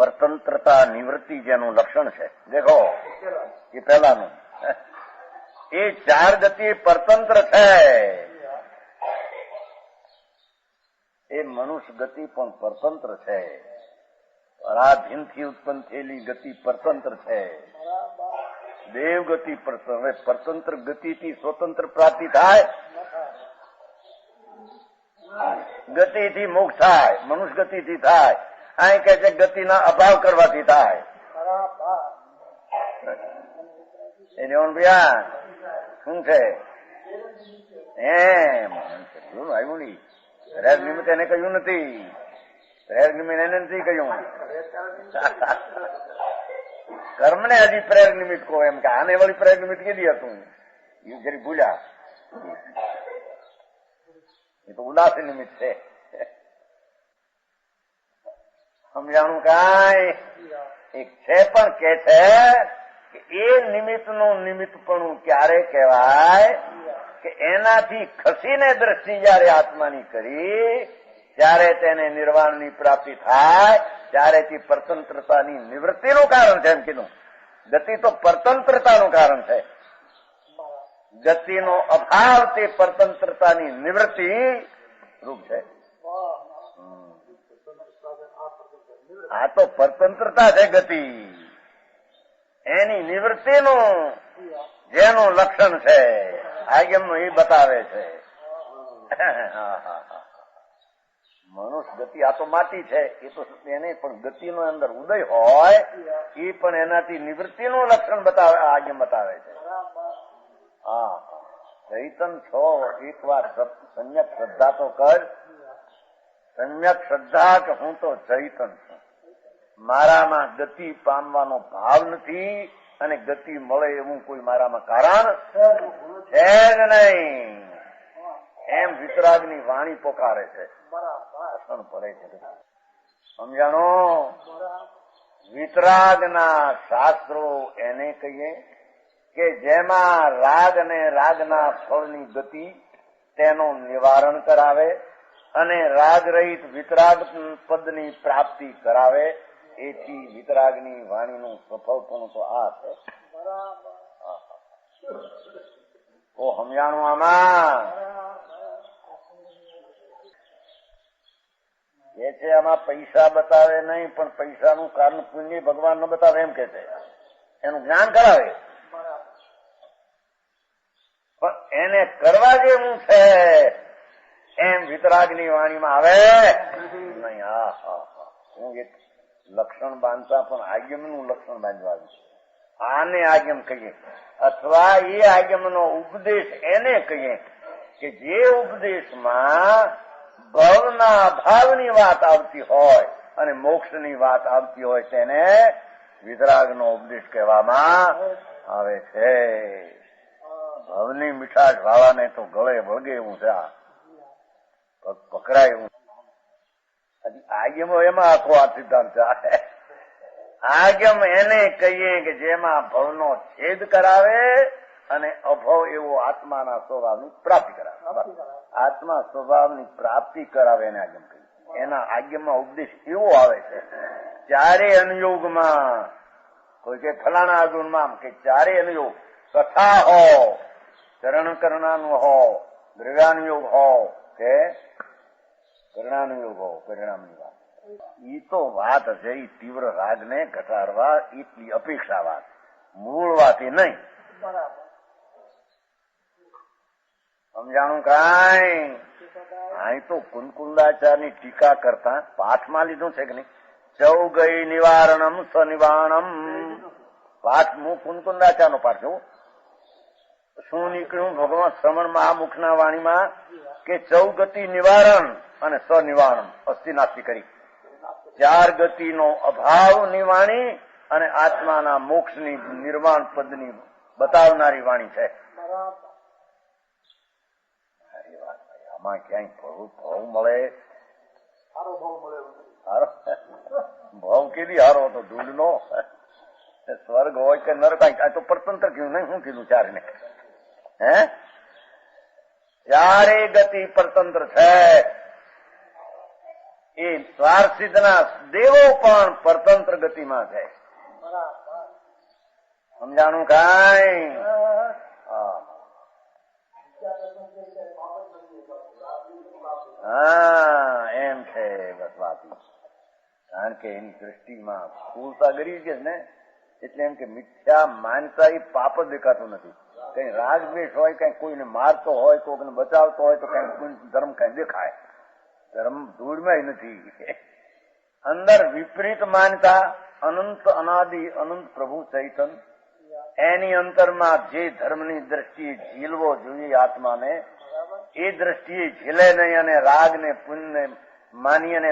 પરતંત્રતા નિવૃત્તિ જેનું લક્ષણ છે, દેખો એ પહેલાનું, એ ચાર ગતિ પરતંત્ર છે. એ મનુષ્ય ગતિ પણ પરતંત્ર છે. પરાધીનથી ઉત્પન્ન થયેલી ગતિ પરતંત્ર છે. દેવ ગતિ પરતંત્ર ગતિથી સ્વતંત્ર પ્રાપ્તિ થાય, ગતિથી મોક્ષ થાય, મનુષ્ય ગતિથી થાય. અહીં કે છે ગતિના અભાવ કરવાથી થાય. એ દેવન ભૈયા શું છે એમ આવ્યું નહી. પ્રેર નિમિત્ત એને કહ્યું નથી, પ્રેર નિમિત્ત એને નથી કહ્યું. કર્મ ને હજી પ્રેર નિમિત્ત કહો એમ કે આને વાળી પ્રેર નિમિત્ત કીધી હતું એ જરી ભૂલ્યા. એ તો ઉદાસી નિમિત્ત છે. સમજાણું કાંઈ એક છે પણ કે છે કે એ નિમિત્તનું નિમિત્તપણું ક્યારે કહેવાય કે એનાથી ખસીને દ્રષ્ટિ જયારે આત્માની કરી ત્યારે તેને નિર્વાણની પ્રાપ્તિ થાય, ત્યારે તે પરતંત્રતાની નિવૃત્તિનું કારણ છે. એમ કીધું ગતિ તો પરતંત્રતાનું કારણ છે, ગતિનો અભાવ તે પરતંત્રતાની નિવૃત્તિ રૂપ છે. આ તો પરતંત્રતા છે ગતિ, એની નિવૃત્તિનું જેનું લક્ષણ છે આગમનું એ બતાવે છે. મનુષ્ય ગતિ આ તો માટી છે, એ તો એને પણ ગતિનો અંદર ઉદય હોય એ પણ એનાથી નિવૃત્તિનું લક્ષણ બતાવે, આગમ બતાવે છે. હા, ચૈતન છો એક વાર સમ્યક શ્રદ્ધા તો કર, સમ્યક શ્રદ્ધા કે હું તો ચૈતન છું, મારામાં ગતિ પામવાનો ભાવ નથી અને ગતિ મળે એવું કોઈ મારામાં કારણ છે જ નહીં. એમ વિતરાગની વાણી પોકારે છે. પડે છે સમજાણો. વિતરાગના શાસ્ત્રો એને કહીએ કે જેમાં રાગ અને રાગના ફળની ગતિ તેનું નિવારણ કરાવે અને રાગ રહિત વિતરાગ પદની પ્રાપ્તિ કરાવે. એથી વિતરાગની વાણીનું સફળપણું તો આ છે. તો સમજાણું આમાં એ છે. આમાં પૈસા બતાવે નહીં પણ પૈસાનું કારણ પુણ્ય ભગવાન ન બતાવે એમ કે છે, એનું જ્ઞાન કરાવે પણ એને કરવા જેવું છે એમ વિતરાગની વાણીમાં આવે નહીં. હું એક લક્ષણ બાંધતા પણ આગમનું લક્ષણ બાંધવાનું છે. આને આગમ કહીએ અથવા એ આગમનો ઉપદેશ એને કહીએ કે જે ઉપદેશમાં ભવના ભાવની વાત આવતી હોય અને મોક્ષની વાત આવતી હોય તેને વિતરાગનો ઉપદેશ કહેવામાં આવે છે. ભવની મીઠાશ વાળાને તો ગળે વળગે એવું છે, આ પકડાય એવું. આગમો એમાં આખો આ સિદ્ધાંત છે. આગમ એને કહીએ કે જેમાં ભવનો છેદ કરાવે અને અભવ એવો આત્માના સ્વભાવની પ્રાપ્તિ કરાવે. આત્મા સ્વભાવની પ્રાપ્તિ કરાવે એને આગમ કહીએ. એના આગમમાં ઉપદેશ એવો આવે છે ચારે અનુયોગમાં, કોઈ કે ફલાણા અર્જુનમાં કે ચારે અનુયોગ કથા હો, ચરણ કરણાનું હો, દ્રવ્યાનુયોગ હો કે પરિણામયોગ હો, પરિણામની વાત. ઈ તો વાત છે ઈ તીવ્ર રાગને ઘટાડવા એટલી અપેક્ષા વાત, મૂળ વાત એ નહીં. સમજાણું કાંઈ? અહીં તો કુંકુંદાચારની ટીકા કરતા પાઠમાં લીધું છે કે નહીં, ચૌગઈ નિવારણમ સનિવારણમ. પાઠ હું કુંકુંદાચારનો પાઠ છું. શું નીકળ્યું ભગવાન શ્રવણ મહામુખના વાણીમાં કે ચૌગતિ નિવારણ અને સનિવારણ અસ્થિ નાસ્તિ કરી, ચાર ગતિનો અભાવની વાણી અને આત્માના મોક્ષની નિર્વાણ પદની બતાવનારી વાણી છે. આમાં ક્યાંય ભાવ મળે? ભાવ કેવી હારો હતો ધૂળનો, સ્વર્ગ હોય કે નરક. આ તો પરતંત્ર કીધું નહીં, શું કીધું ચાર ને? હે, ચારે ગતિ પરતંત્ર છે. એ સ્વાર્થિતના દેવો પણ પરતંત્ર ગતિમાં છે. સમજાણું કાંઈ? હા એમ છે બસ વાત. કારણ કે એની દ્રષ્ટિમાં સ્થૂળતા ગરી છે ને, એટલે એમ કે મિથ્યા માનતા એ પાપ જ દેખાતું નથી. કઈ રાગદ્વેષ હોય, કઈ કોઈને મારતો હોય, કોઈને બચાવતો હોય તો કઈ ધર્મ કઈ દેખાય. ધર્મ ધૂળમાં નથી. અંદર વિપરીત માનતા અનંત અનાદિ અનંત પ્રભુ ચૈતન, એની અંતરમાં જે ધર્મની દ્રષ્ટિએ ઝીલવો જોઈએ આત્માને, એ દ્રષ્ટિએ ઝીલે નહીં અને રાગ ને પુણ્ય માની અને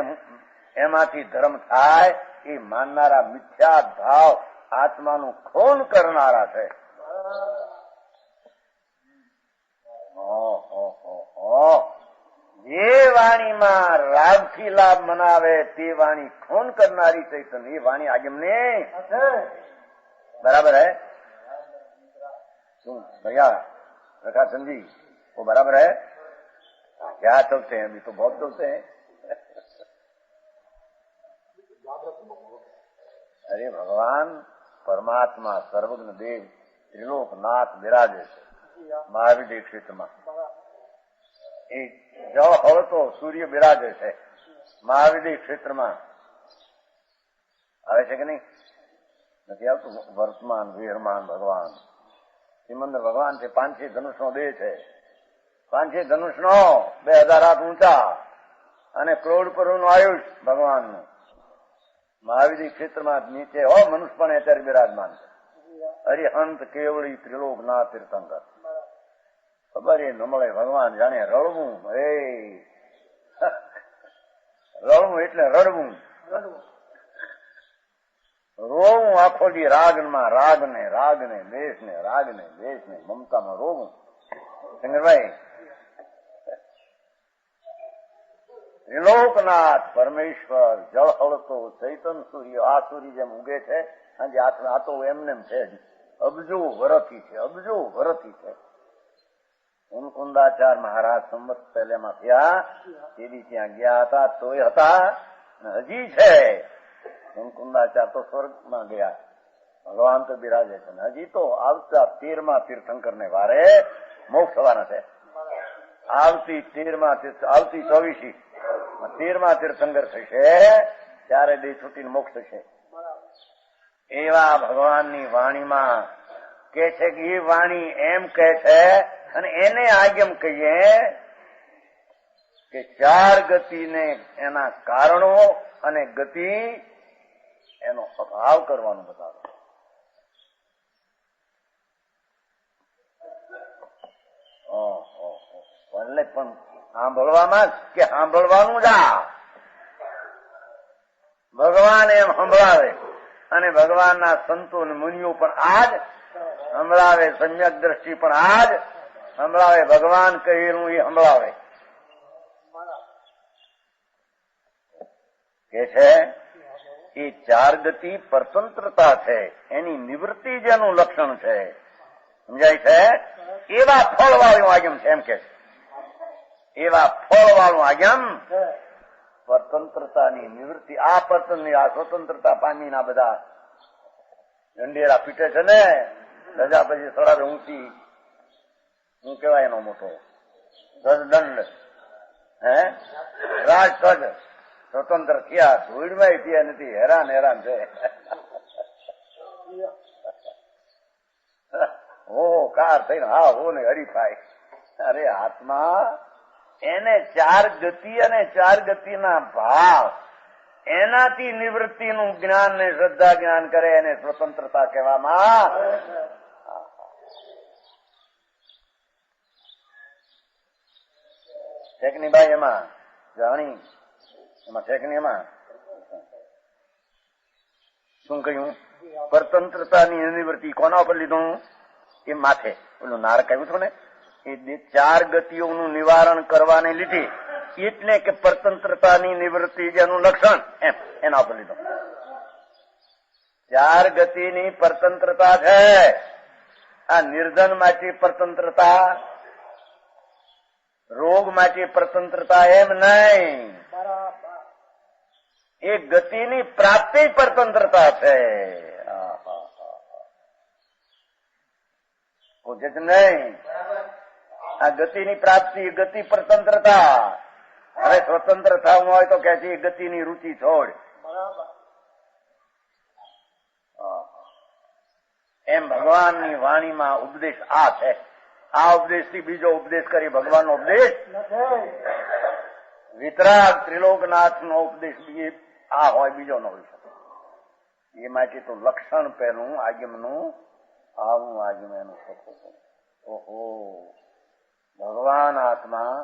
એમાંથી ધર્મ થાય, એ માનનારા મિથ્યા ભાવ આત્માનું ખૂન કરનારા છે. જે વાણીમાં રાગથી લાભ મનાવે તે વાણી ખૂન કરનારી ચૈતન, એ વાણી આગમ ને बराबर है? भैया प्रकाशन जी वो बराबर है? क्या चलते हैं अभी तो बहुत चलते हैं. अरे भगवान परमात्मा सर्वज्ञ देव त्रिलोकनाथ विराजे છે મહાવિદ્ય ક્ષેત્રમાં. એ જળ હવે તો સૂર્ય બિરાજે છે મહાવિદ્ય ક્ષેત્રમાં. આવે છે કે નહીં? નથી આવતું? વર્તમાન વિહરમાન ભગવાન સિમંદર ભગવાન છે. 5 ધનુષનો દેહ છે. 5 ધનુષનો 2000 હાથ ઊંચા અને કરોડ કરોડનું આયુષ ભગવાનનું. મહાવિદ્ય ક્ષેત્રમાં નીચે હો મનુષ્ય પણ અત્યારે બિરાજમાન છે. હરિહંત કેવળી ત્રિલોકનાથ તીર્થંકર. ખબર એ ન મળે ભગવાન જાણે રડવું. રડવું એટલે રડવું, રોવું આખો દી રાગમાં, રાગને રાગને દેશને, રાગને દેશને મમતામાં રોવું. શંકરભાઈ ત્રિલોકનાથ પરમેશ્વર જળ હળતો ચૈતન સૂર્ય, આ સૂર્ય જેમ ઉગે છે આજે આ તો એમને છે અબજો વરથી છે, અબજો વરથી છે. મુકુંદાચાર મહારાજ સંવત પહેલેમાં થયા તેથી ત્યાં ગયા હતા તોય હતા હજી છે. મુકુંદાચાર તો સ્વર્ગમાં ગયા, ભગવાન તો બિરાજે છે. હજી તો આવતા 13મા તીર્થંકર ને વારે મોક્ષ થવાના છે. આવતી 24મી 13મા તીર્થંકર થશે ત્યારે દેહ છૂટીને મોક્ષ થશે. એવા ભગવાનની વાણીમાં કે છે કે એ વાણી એમ કે છે અને એને આગમ કહીએ કે 4 ગતિને એના કારણો અને ગતિ એનો અભાવ કરવાનું બતાવે. એટલે પણ સાંભળવામાં કે સાંભળવાનું જા ભગવાન એમ સંભળાવે અને ભગવાનના સંતો અને મુનિઓ પણ આજ સંભળાવે, સમ્યક દ્રષ્ટિ પણ આજ સંભળાવે. ભગવાન કહેલું એ સંભળાવે. કે છે એ 4 ગતિ પરતંત્રતા છે, એની નિવૃત્તિ જેનું લક્ષણ છે. સમજાય છે? એવા ફળ વાળું આગમ છે એમ કે છે. એવા ફળ વાળું આગમ પરતંત્રતાની નિવૃત્તિ. આ પરતંત્રની આ સ્વતંત્રતા પામીના બધા ઝંડેરા પીટે છે ને, રજા પછી સડાવે ઊંચી, હું કેવાય એનો મોટો દંડ રાજસજ સ્વતંત્ર થયા, ધૂળમાં થયા નથી, હેરાન છે. હો કાર થઈને હા હો ને હરીફાય. અરે આત્મા એને 4 ગતિ અને 4 ગતિના ભાવ એનાથી નિવૃત્તિનું જ્ઞાન ને શ્રદ્ધા જ્ઞાન કરે એને સ્વતંત્રતા કહેવામાં. ઠેકની ભાઈ એમાં જાણી એમાં ઠેકની એમાં શું કહ્યું? પરતંત્રતાની નિવૃત્તિ કોના ઉપર લીધું? એ માથે પેલું નાર કહ્યું હતું ને, એ 4 ગતિઓનું નિવારણ કરવાને લીધે એટલે કે પરતંત્રતાની નિવૃત્તિ જેનું લક્ષણ એમ એના ઉપર લીધું. 4 ગતિની પરતંત્રતા છે. આ નિર્ધન માટે પરતંત્રતા, રોગ માટે પરતંત્રતા એમ નહીં. એ ગતિની પ્રાપ્તિ પરતંત્રતા છે. પૂછે છે નહીં આ ગતિની પ્રાપ્તિ, ગતિ પરતંત્રતા. હવે સ્વતંત્ર થવું હોય તો કે છે ગતિની રુચિ છોડ. એમ ભગવાનની વાણીમાં ઉપદેશ આ છે. આ ઉપદેશ થી બીજો ઉપદેશ કરી ભગવાનનો ઉપદેશ વિતરાગ ત્રિલોકનાથનો ઉપદેશ આ હોય, બીજો ન હોઈ શકે. એ માટે તો લક્ષણ પહેલું આગમનું આવું આગમ એનું થતું. ઓહો, ભગવાન આત્મા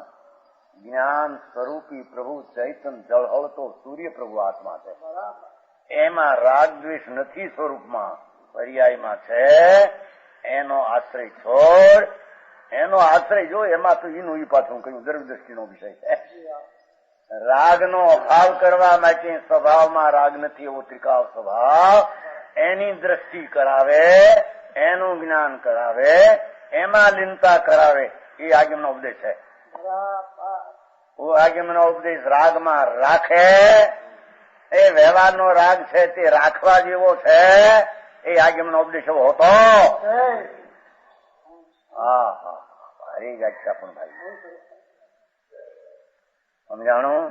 જ્ઞાન સ્વરૂપી પ્રભુ ચૈતન્ય જળહળતો સૂર્ય પ્રભુ આત્મા છે. એમાં રાગ દ્વેષ નથી, સ્વરૂપમાં પર્યાયમાં છે. એનો આશ્રય છોડ, એનો આશ્રય જો. એમાં તો એનું ઈ પાછું કહ્યું દ્રવ્યદ્રષ્ટિનો વિષય છે. રાગનો અભાવ કરવા માટે સ્વભાવમાં રાગ નથી, એવો ત્રિકાળ સ્વભાવ. એની દ્રષ્ટિ કરાવે, એનું જ્ઞાન કરાવે, એમાં લીનતા કરાવે. એ આગમનો ઉપદેશ છે. આગમનો ઉપદેશ રાગમાં રાખે. એ વ્યવહારનો રાગ છે તે રાખવા જેવો છે. એ આગમનો ઉપદેશ એવો હતો. હા હા, ભારી વ્યાખ્યા પણ ભાઈ સમજાણું.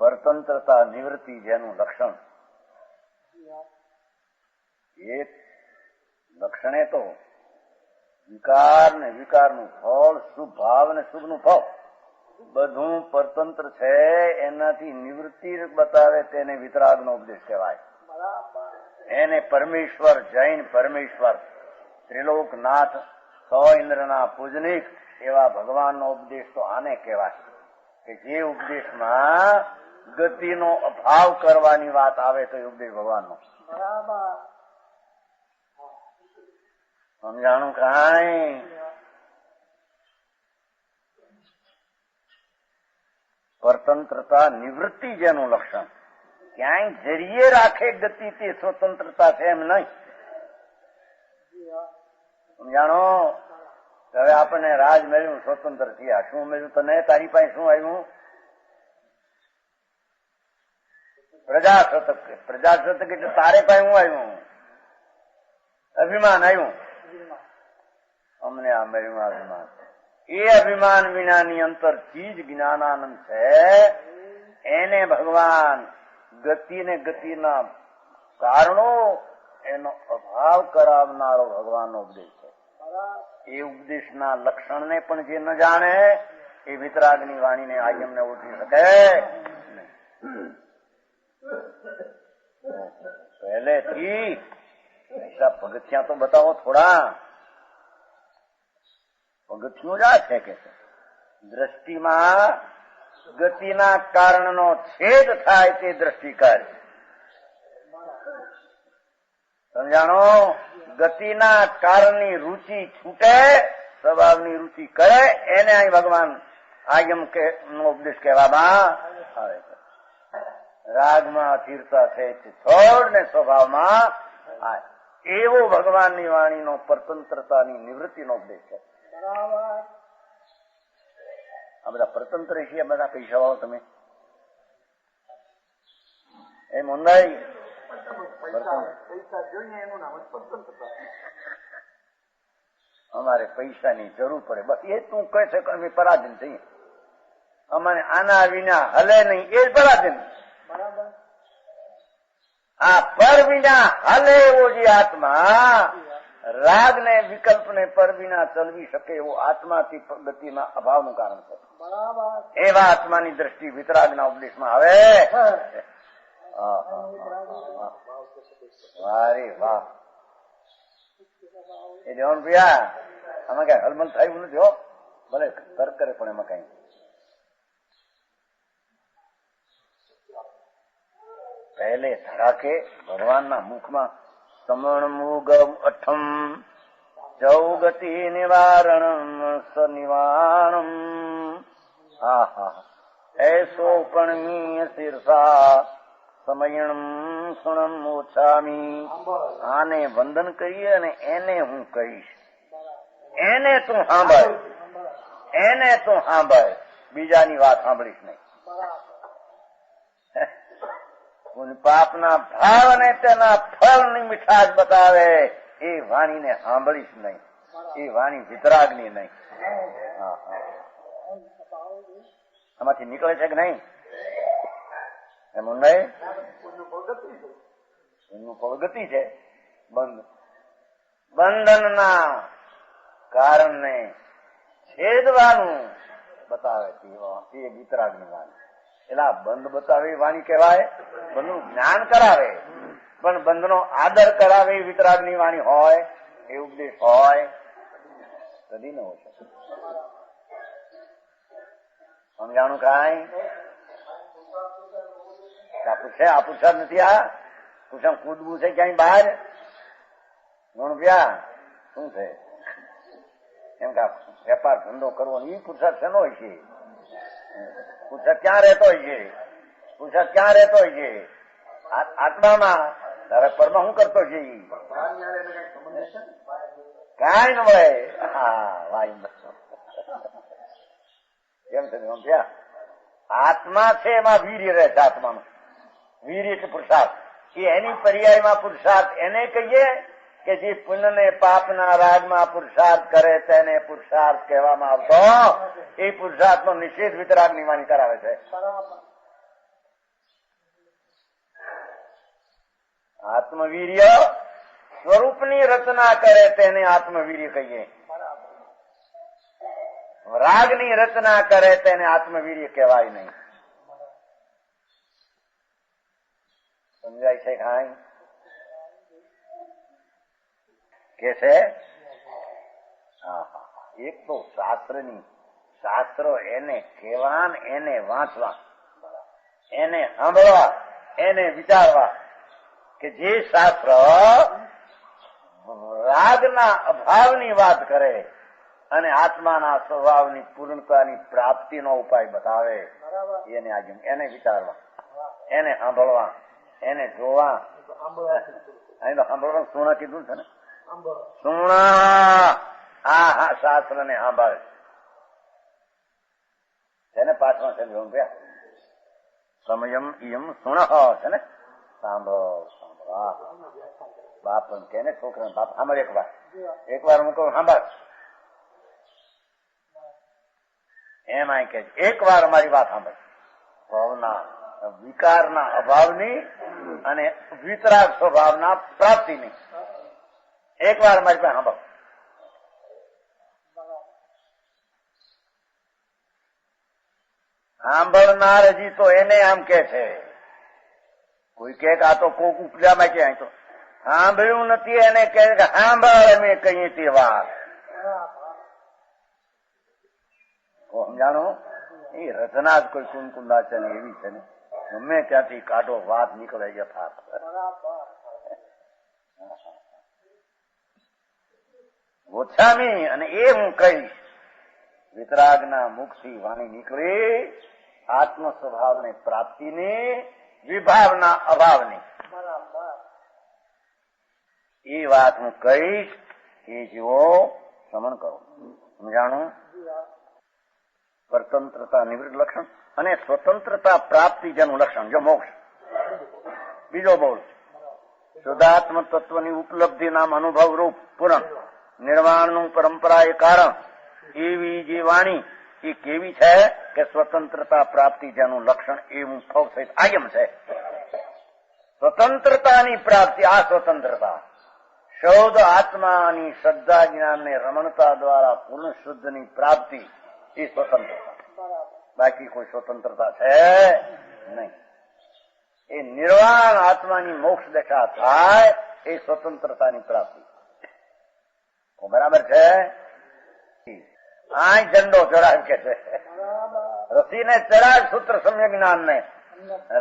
પરતંત્રતા નિવૃત્તિ જેનું લક્ષણ, એ લક્ષણે તો વિકાર ને વિકારનું ફળ, શુભ ભાવ ને શુભનું ફળ બધું પરતંત્ર છે. એનાથી નિવૃત્તિ બતાવે તેને વિતરાગનો ઉપદેશ કહેવાય. એને પરમેશ્વર, જૈન પરમેશ્વર, ત્રિલોકનાથ, સો ઇન્દ્રના પૂજનિક એવા ભગવાનનો ઉપદેશ તો આને કહેવાય કે જે ઉપદેશમાં ગતિનો અભાવ કરવાની વાત આવે તો એ ઉપદેશ ભગવાનનો. સમજાણું કાંઈ? પરતંત્રતા નિવૃત્તિ જેનું લક્ષણ. ક્યાંય જરીએ રાખે ગતિ તે સ્વતંત્રતા છે એમ નહીં. સમજાણો? હવે આપણને રાજ મળ્યું, સ્વતંત્ર થયા. શું મળ્યું તને? તારી પાસે શું આવ્યું? પ્રજાસત્તક. પ્રજાસત્તક એટલે તારે પાસે શું આવ્યું? અભિમાન આવ્યું. અમને આ મળ્યું અભિમાન. એ અભિમાન વિનાની અંતરથી જ જ્ઞાનાનંદ છે. એને ભગવાન ગતિ ને ગતિના કારણો એનો અભાવ કરાવનારો ભગવાનનો ઉપદેશ છે. એ ઉપદેશના લક્ષણને પણ જે ન જાણે એ વિતરાગની વાણીને આગમને ઓળખી શકે. પહેલેથી પગથિયા તો બતાવો થોડા. પગથિયું જ આ છે કે દ્રષ્ટિમાં ગતિના કારણનો છેદ થાય તે દ્રષ્ટિકાર. સમજાણો? ગતિના કારણની રુચિ છૂટે, સ્વભાવની રુચિ કરે, એને અહીં ભગવાન આગમ નો ઉપદેશ કહેવામાં આવે છે. રાગમાં અસ્થિરતા છે તે છોડ ને સ્વભાવમાં એવો ભગવાનની વાણીનો પરતંત્રતાની નિવૃત્તિનો ઉપદેશ છે. આ બધા પરતંત્ર છે, બધા પૈસાવાળો તમે એમ ઊંડાઈ અમારે પૈસાની જરૂર પડે બસ એ તું કહે છે કે અમે પરાધીન થઈએ. અમારે આના વિના હલે નહીં, એ જ પરાધીન. આ પર વિના હલે એવો જે આત્મા રાગ ને વિકલ્પ ને પર વિના ચલવી શકે એવો આત્માથી ગતિના અભાવનું કારણ છે. એવા આત્માની દ્રષ્ટિ વિતરાગના ઉપદેશમાં આવે. વારે વાહ. એ જવાનું પ્રિયા આમાં કઈ હલમલ થયું નથી હો. ભલે તર્ક કરે પણ એમાં કઈ પહેલે ધડાકે ભગવાનના મુખમાં સમણ મુગમ અઠમ ચૌગતિ નિવારણમ સનિવારણમ. હા હા એસો પણમીય શીર્ષા સમયણમ સુણમ ઓછામી. આને વંદન કરીએ અને એને હું કહીશ. એને તું સાંભળ, એને તું સાંભળ. બીજાની વાત સાંભળીશ નહીં. પાપના ભાવ અને તેના ફળની મીઠાશ બતાવે એ વાણીને સાંભળીશ નહીં. એ વાણી વિતરાગની નહીં. આમાંથી નીકળે છે કે નહીં? એમ નહીં, એનું ગતિ છે. બંધનના કારણને છેદવાનું બતાવે તે વિતરાગની વાણી. એટલે આ બંધ બતાવે એ વાણી કહેવાય. બંધનું જ્ઞાન કરાવે પણ બંધનો આદર કરાવે એ વિતરાગની વાણી હોય, એ ઉપદેશ હોય કદી ન હોય શકે. સમજાણું કાંઈ? આ પુરસાદ નથી. આ પુરસાદ કૂદવું છે ક્યાંય બહાર? રૂપિયા શું છે? એમ કે વેપાર ધંધો કરવો એ પુરસાદ શેનો હોય છે? પુરસાદ ક્યાં રહેતો હોય છે? પુરસાદ ક્યાં રહેતો હોય છે? આત્મામાં. તારે પરમાં શું કરતો છે? કાંઈ ન હોય. હા વાઈ કેમ છે સમજ્યા? આત્મા છે એમાં વીર્ય રહે છે. આત્માનું વીર્ય છે પુરુષાર્થ. એ એની પર્યાયમાં પુરુષાર્થ એને કહીએ કે જે પુણ્ય ને પાપના રાગમાં પુરુષાર્થ કરે તેને પુરુષાર્થ કહેવામાં આવતો. એ પુરુષાર્થ નો નિષેધ વિતરાગની વાણી કરાવે છે. આત્મવીર્ય સ્વરૂપની રચના કરે તેને આત્મવીર્ય કહીએ. રાગની રચના કરે તેને આત્મવીર્ય કહેવાય નહીં. સમજાય છે ખાઈ? કે છે એક તો શાસ્ત્રો એને કહેવા, એને વાંચવા, એને સાંભળવા, એને વિચારવા. કે જે શાસ્ત્ર રાગના અભાવની વાત કરે અને આત્માના સ્વભાવની પૂર્ણતાની પ્રાપ્તિનો ઉપાય બતાવે એને આજે એને વિચારવા, એને સાંભળવા, એને જોવા. અહીં તો સાંભળવાનું સુણા કીધું છે ને. સુણા હા શાસ્ત્ર ને સાંભળે છે ને. પાછમાં છે સમયમ ઇયમ સુણ છે ને. સાંભળો સાંભળો. બાપ કે ને છોકરા બાપ સાંભળ એક વાર હું કહું સાંભળ. એમ આ કે એક વાર અમારી વાત સાંભળ. ભાવના વિકારના અભાવની અને વિતરાગ સ્વભાવના પ્રાપ્તિની એક વાર અમારી પાસે સાંભળ. સાંભળનાર હજી તો એને આમ કે છે. કોઈ કે આ તો કોક ઉપજામાં કે તો સાંભળ્યું નથી એને કે સાંભળ અમે કહીએ તે વાત. સમજાણો? એ રચના જ કોઈ કુંકુંદા છે ને એવી છે ને. ગમે ત્યાંથી કાઢો વાત નીકળે યથાર્થ. ઓછામી અને એ હું કહીશ વિતરાગના મુખથી વાણી નીકળી આત્મ સ્વભાવની પ્રાપ્તિની વિભાવના અભાવની એ વાત હું કહીશ. એ જેવો સમન કરો. સમજાણું? સ્વતંત્રતા નિવૃત્ત લક્ષણ અને સ્વતંત્રતા પ્રાપ્તિ જેનું લક્ષણ જો મોક્ષ. બીજો બોલ શુદ્ધાત્મ તત્વની ઉપલબ્ધિ નામ અનુભવ રૂપ પૂરણ નિર્વાણનું પરંપરા એ કારણ એવી જે વાણી એ કેવી છે કે સ્વતંત્રતા પ્રાપ્તિ જેનું લક્ષણ એવું ફળ સહિત આયમ છે. સ્વતંત્રતાની પ્રાપ્તિ આ સ્વતંત્રતા શૌદ આત્માની શ્રદ્ધા જ્ઞાનને રમણતા દ્વારા પૂર્ણ શુદ્ધની પ્રાપ્તિ એ સ્વતંત્રતા. બાકી કોઈ સ્વતંત્રતા છે નહીં. એ નિર્વાણ આત્માની મોક્ષ દશા થાય એ સ્વતંત્રતાની પ્રાપ્તિ. બરાબર છે? આ ઝંડો ચડાવ કે છે રસીને ચડાવ સૂત્ર સમ્ય જ્ઞાનને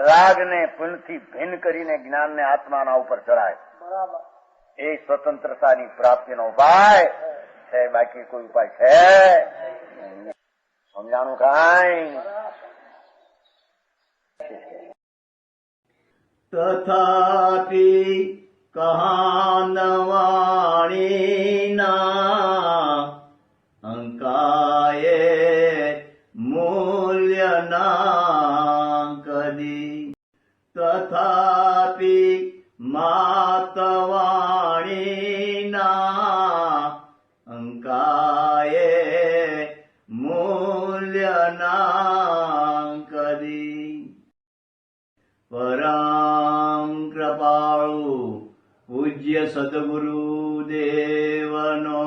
રાગને પુણ્યથી ભિન્ન કરીને જ્ઞાનને આત્માના ઉપર ચડાય. એ સ્વતંત્રતાની પ્રાપ્તિનો ઉપાય છે. બાકી કોઈ ઉપાય છે? સમજાણું કાંઈ? તથાપિ કહાનવાણીના અંકાયે મૂળ તથાપી માતવાણીના અંકાયે મૂલ્યના કદી. પરમ કૃપાળુ પૂજ્ય સદગુરુ દેવનો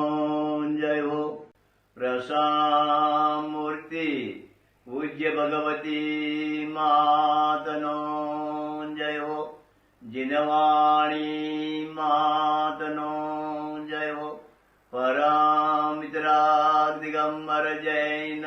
જય હો. પ્રસામૂર્તિ પૂજ્ય ભગવતી માતનો જય હો. જીનવાણી માતનો જય હો. પરમ મિત્રા દિગંબર જૈન